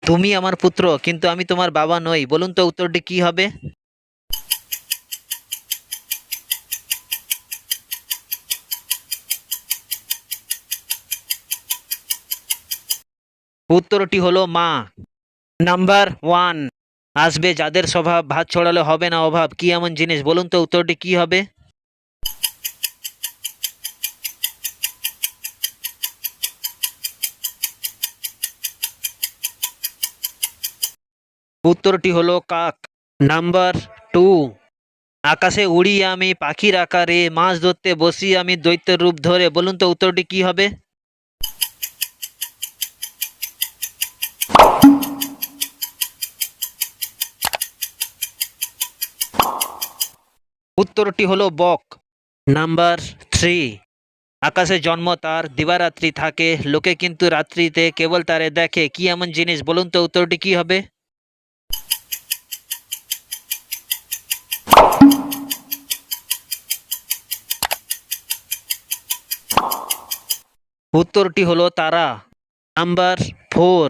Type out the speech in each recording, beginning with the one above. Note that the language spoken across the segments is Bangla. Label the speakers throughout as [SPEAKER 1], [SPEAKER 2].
[SPEAKER 1] তুমি আমার পুত্র, কিন্তু আমি তোমার বাবা নই। বলুন তো উত্তরটি কি হবে? উত্তরটি হলো মা। Number one. আসবে যাদের স্বভাব, ভাত ছড়ালে হবে না অভাব, কি এমন জিনিস? বলুন তো উত্তরটি কি হবে? উত্তরটি হলো কাক। Number two. আকাশে উড়ি আমি পাখির আকারে, মাছ ধরতে বসি আমি দৈত্যের রূপ ধরে। বলুন তো উত্তরটি কি হবে? উত্তরটি হলো বক। Number three. আকাশে জন্ম তার, দিবারাত্রি থাকে, লোকে কিন্তু রাত্রিতে কেবল তারে দেখে, কি এমন জিনিস? বলুন তো উত্তরটি কি হবে? উত্তরটি হলো তারা। Number four.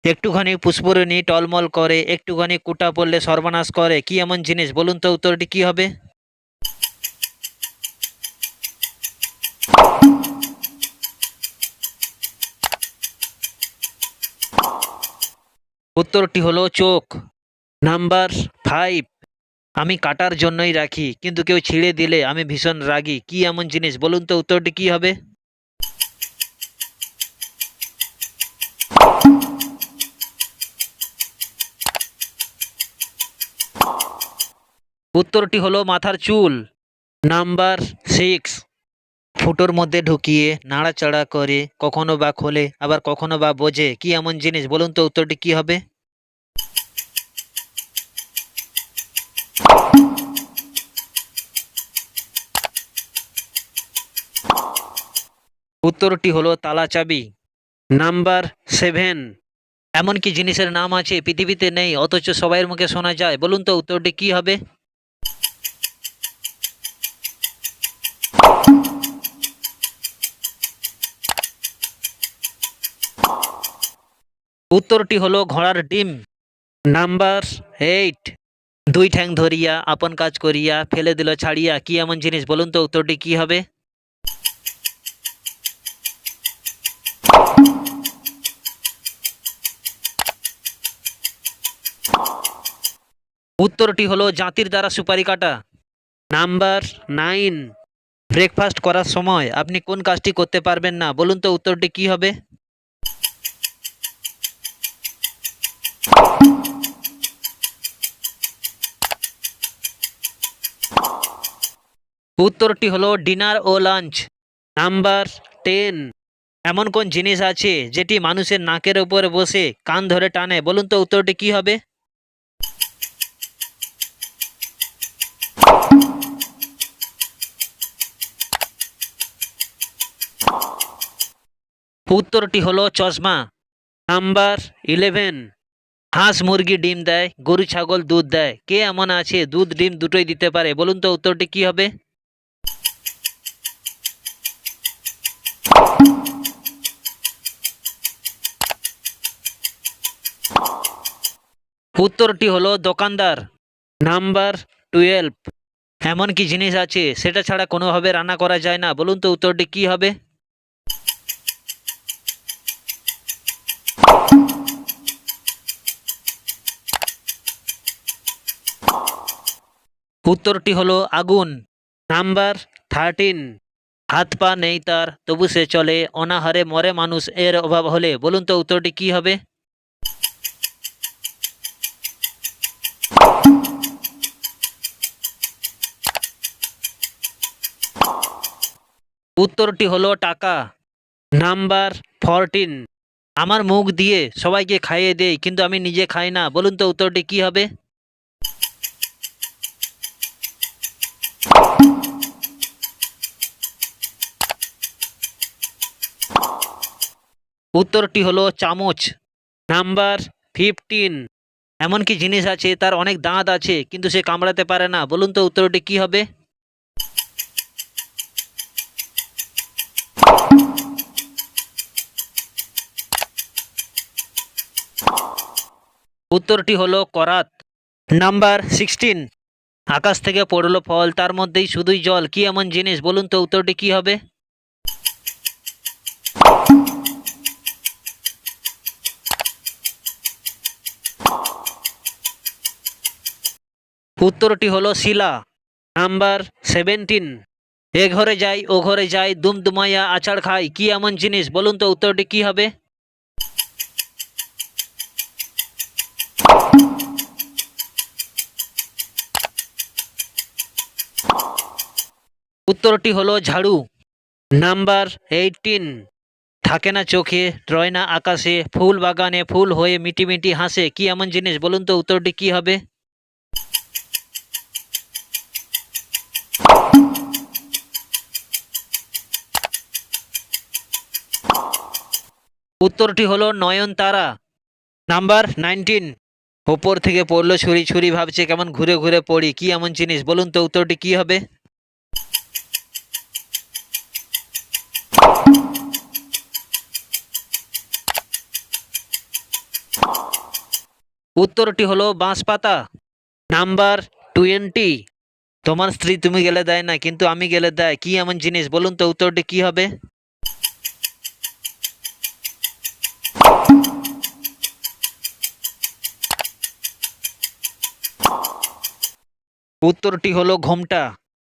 [SPEAKER 1] একটুখানি পুষ্পরিণী টলমল করে, একটুখানি কুটা পড়লে সর্বনাশ করে, কি এমন জিনিস? বলুন তো উত্তরটি কি হবে? উত্তরটি হলো চোখ। Number five. আমি কাটার জন্যই রাখি, কিন্তু কেউ ছিঁড়ে দিলে আমি ভীষণ রাগী, কি এমন জিনিস? বলুন তো উত্তরটি কি হবে? উত্তরটি হলো মাথার চুল। Number six. ফুটোর মধ্যে ঢুকিয়ে নাড়াচাড়া করে, কখনো বা খোলে আবার কখনো বা বোঝে, কি এমন জিনিস? বলুন তো উত্তরটি কি হবে? উত্তরটি হলো তালা চাবি। Number seven. এমন কি জিনিসের নাম আছে পৃথিবীতে নেই, অথচ সবাইয়ের মুখে শোনা যায়? বলুন তো উত্তরটি কি হবে? উত্তরটি হলো ঘোড়ার ডিম। Number eight. দুই ঠ্যাং ধরিয়া আপন কাজ করিয়া ফেলে দিল ছাড়িয়া, কি এমন জিনিস? বলুন তো উত্তরটি কি হবে? উত্তরটি হলো জাতির দ্বারা সুপারি কাটা। Number nine. ব্রেকফাস্ট করার সময় আপনি কোন কাজটি করতে পারবেন না? বলুন তো উত্তরটি কি হবে? উত্তরটি হলো ডিনার ও লাঞ্চ। Number ten. এমন কোন জিনিস আছে যেটি মানুষের নাকের উপরে বসে কান ধরে টানে? বলুন তো উত্তরটি কি হবে? উত্তরটি হলো চশমা। Number eleven. হাঁস মুরগি ডিম দেয়, গরু ছাগল দুধ দেয়, কে এমন আছে দুধ ডিম দুটোই দিতে পারে? বলুন তো উত্তরটি কি হবে? উত্তরটি হলো দোকানদার। Number twelve. এমন কি জিনিস আছে সেটা ছাড়া কোনোভাবে রান্না করা যায় না? বলুন তো উত্তরটি কি হবে? উত্তরটি হলো আগুন। Number thirteen. হাত পা নেই তার, তবু সে চলে, অনাহারে মরে মানুষ এর অভাব হলে। বলুন তো উত্তরটি কি হবে? উত্তরটি হলো টাকা। Number fourteen. আমার মুখ দিয়ে সবাইকে খাইয়ে দেই, কিন্তু আমি নিজে খাই না। বলুন তো উত্তরটি কি হবে? উত্তরটি হলো চামচ। Number fifteen. এমন কি জিনিস আছে তার অনেক দাঁত আছে, কিন্তু সে কামড়াতে পারে না? বলুন তো উত্তরটি কি হবে? উত্তরটি হলো করাত। নাম্বার 16, আকাশ থেকে পড়লো ফল, তার মধ্যেই শুধুই জল, কি এমন জিনিস? বলুন তো উত্তরটি কি হবে? উত্তরটি হলো শিলা। নাম্বার 17, এ ঘরে যাই ও ঘরে যাই, দুমদুমাইয়া আছাড় খাই, কি এমন জিনিস? বলুন তো উত্তরটি কি হবে? উত্তরটি হলো ঝাড়ু। নাম্বার 18, থাকে না চোখে, রয় না আকাশে, ফুল বাগানে ফুল হয়ে মিটি মিটি হাসে, কি এমন জিনিস? বলুন তো উত্তরটি কি হবে? উত্তরটি হলো নয়নতারা। নাম্বার 19, ওপর থেকে পড়লো ছুরি, ছুরি ভাবছে কেমন ঘুরে ঘুরে পড়ি, কি এমন জিনিস? বলুন তো উত্তরটি কি হবে? উত্তরটি হলো বাঁশপাতা। নাম্বার 20, তোমার স্ত্রী তুমি গেলে দেয় না, কিন্তু আমি গেলে দেয়, কি এমন জিনিস? বলুন তো উত্তরটি কি হবে? উত্তরটি হলো ঘোমটা।